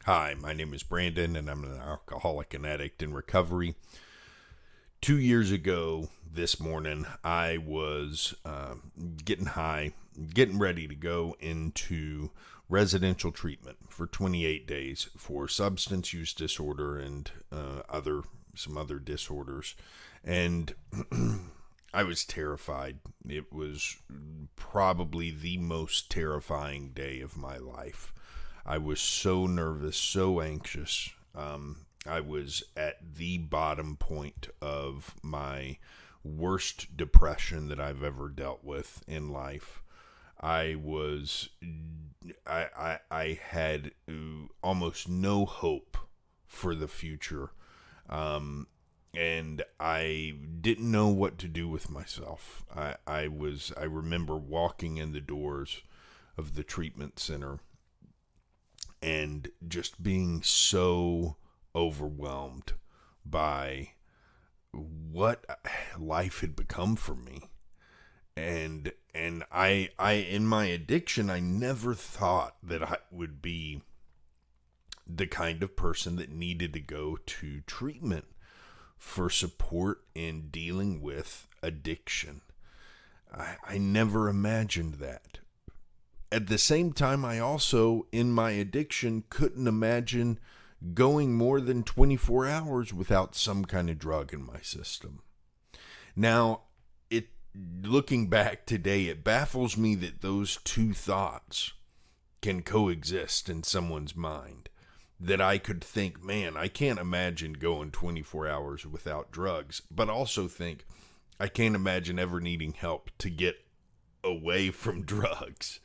Hi, my name is Brandon, and I'm an alcoholic and addict in recovery. 2 years ago this morning, I was getting high, getting ready to go into residential treatment for 28 days for substance use disorder and some other disorders. And I was terrified. It was probably the most terrifying day of my life. I was so nervous, so anxious. I was at the bottom point of my worst depression that I've ever dealt with in life. I had almost no hope for the future. And I didn't know what to do with myself. I remember walking in the doors of the treatment center and just being so overwhelmed by what life had become for me. And I in my addiction, I never thought that I would be the kind of person that needed to go to treatment for support in dealing with addiction. I never imagined that. At the same time, I also, in my addiction, couldn't imagine going more than 24 hours without some kind of drug in my system. Now, looking back today, it baffles me that those two thoughts can coexist in someone's mind. That I could think, man, I can't imagine going 24 hours without drugs, but also think, I can't imagine ever needing help to get away from drugs.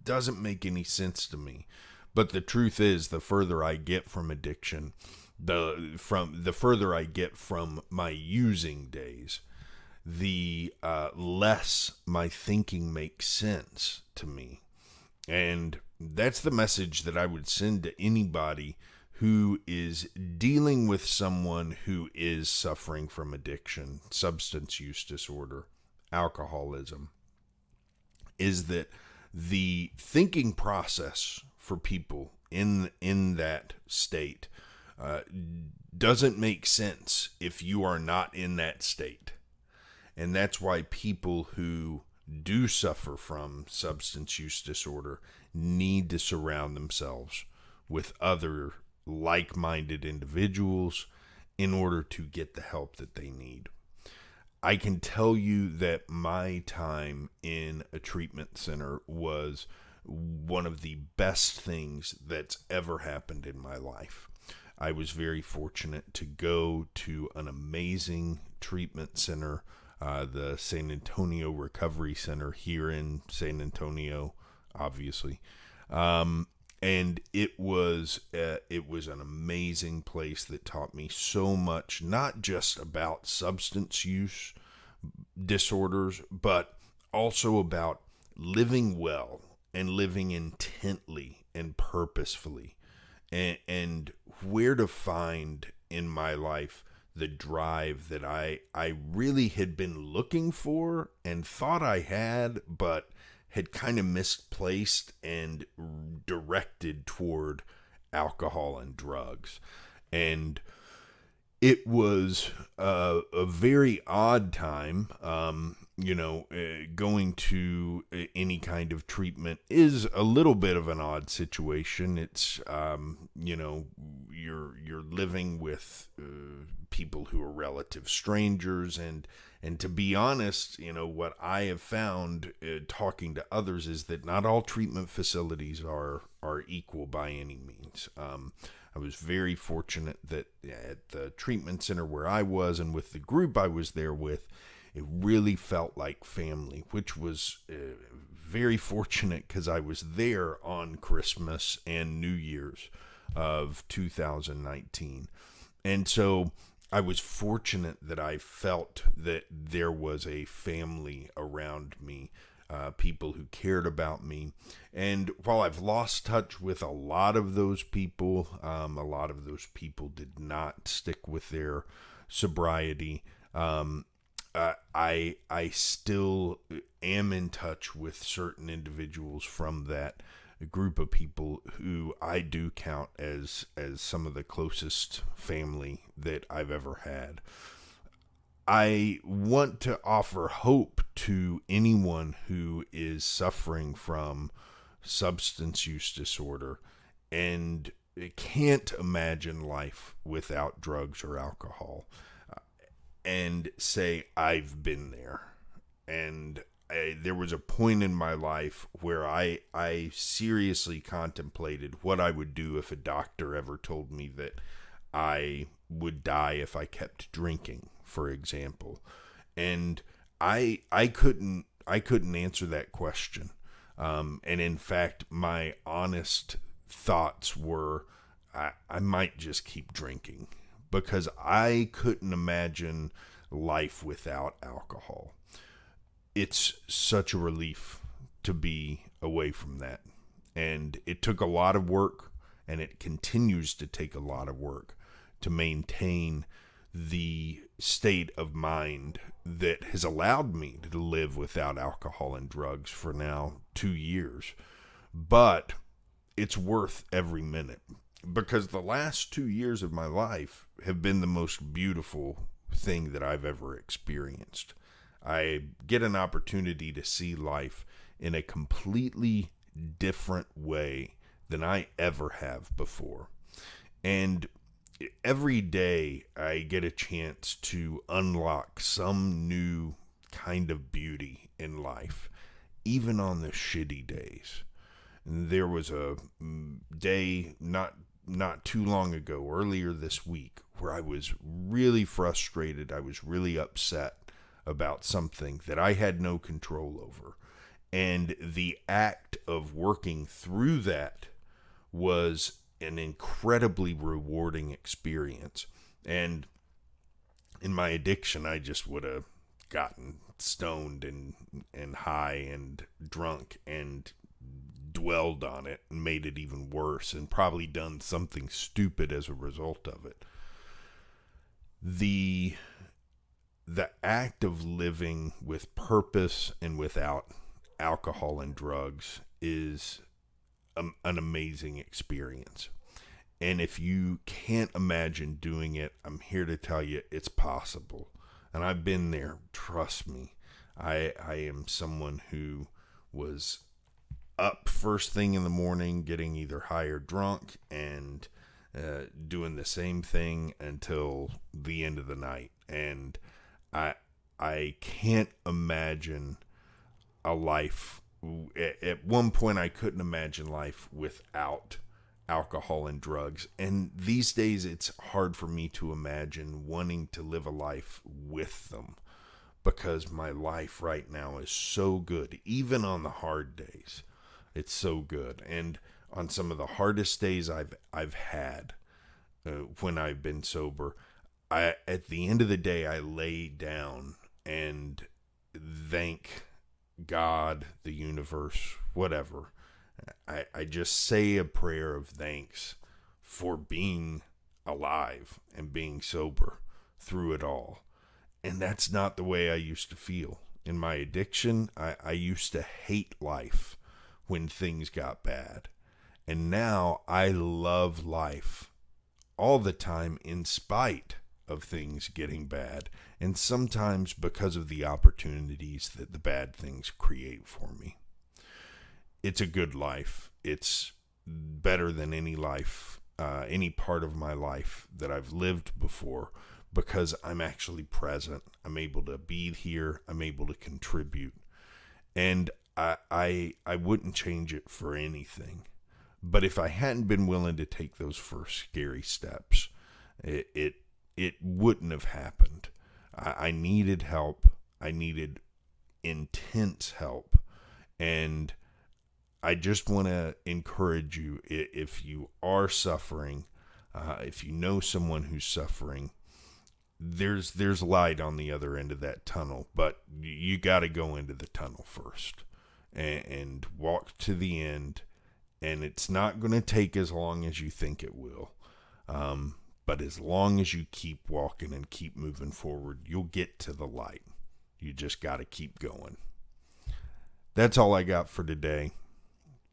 Doesn't make any sense to me. But the truth is, the further I get from addiction, the further I get from my using days, the less my thinking makes sense to me. And that's the message that I would send to anybody who is dealing with someone who is suffering from addiction, substance use disorder, alcoholism, is that the thinking process for people in that state doesn't make sense if you are not in that state. And that's why people who do suffer from substance use disorder need to surround themselves with other like-minded individuals in order to get the help that they need. I can tell you that my time in a treatment center was one of the best things that's ever happened in my life. I was very fortunate to go to an amazing treatment center, the San Antonio Recovery Center here in San Antonio, obviously. And it was an amazing place that taught me so much, not just about substance use disorders, but also about living well and living intently and purposefully, and where to find in my life the drive that I really had been looking for and thought I had, but had kind of misplaced and directed toward alcohol and drugs. And it was a very odd time. Going to any kind of treatment is a little bit of an odd situation. It's, you're living with people who are relative strangers, and to be honest, what I have found talking to others is that not all treatment facilities are equal by any means. I was very fortunate that at the treatment center where I was and with the group I was there with, it really felt like family, which was very fortunate because I was there on Christmas and New Year's of 2019. And so I was fortunate that I felt that there was a family around me, people who cared about me. And while I've lost touch with a lot of those people did not stick with their sobriety. I still am in touch with certain individuals from that group of people who I do count as some of the closest family that I've ever had. I want to offer hope to anyone who is suffering from substance use disorder and can't imagine life without drugs or alcohol, and say, I've been there. And there was a point in my life where I seriously contemplated what I would do if a doctor ever told me that I would die if I kept drinking, for example. And I couldn't answer that question. And in fact, my honest thoughts were, I might just keep drinking, because I couldn't imagine life without alcohol. It's such a relief to be away from that. And it took a lot of work, and it continues to take a lot of work to maintain the state of mind that has allowed me to live without alcohol and drugs for now 2 years. But it's worth every minute, because the last 2 years of my life have been the most beautiful thing that I've ever experienced. I get an opportunity to see life in a completely different way than I ever have before. And every day I get a chance to unlock some new kind of beauty in life, even on the shitty days. And there was a day not too long ago, earlier this week, where I was really frustrated. I was really upset about something that I had no control over. And the act of working through that was an incredibly rewarding experience. And in my addiction, I just would have gotten stoned and high and drunk and dwelled on it and made it even worse, and probably done something stupid as a result of it. The act of living with purpose and without alcohol and drugs is an amazing experience. And if you can't imagine doing it, I'm here to tell you it's possible. And I've been there, trust me. I am someone who was up first thing in the morning, getting either high or drunk, and doing the same thing until the end of the night. And I can't imagine a life. At one point, I couldn't imagine life without alcohol and drugs. And these days, it's hard for me to imagine wanting to live a life with them, because my life right now is so good. Even on the hard days, it's so good. And on some of the hardest days I've had when I've been sober, at the end of the day, I lay down and thank God, the universe, whatever. I just say a prayer of thanks for being alive and being sober through it all. And that's not the way I used to feel. In my addiction, I used to hate life when things got bad. And now I love life all the time, in spite of things getting bad, and sometimes because of the opportunities that the bad things create for me. It's a good life. It's better than any life, any part of my life that I've lived before, because I'm actually present. I'm able to be here. I'm able to contribute. And I wouldn't change it for anything. But if I hadn't been willing to take those first scary steps, it wouldn't have happened. I needed help. I needed intense help. And I just want to encourage you, if you are suffering, if you know someone who's suffering, there's light on the other end of that tunnel, but you got to go into the tunnel first and walk to the end. And it's not going to take as long as you think it will. But as long as you keep walking and keep moving forward, you'll get to the light. You just got to keep going. That's all I got for today.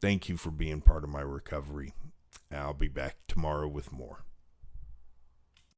Thank you for being part of my recovery. I'll be back tomorrow with more.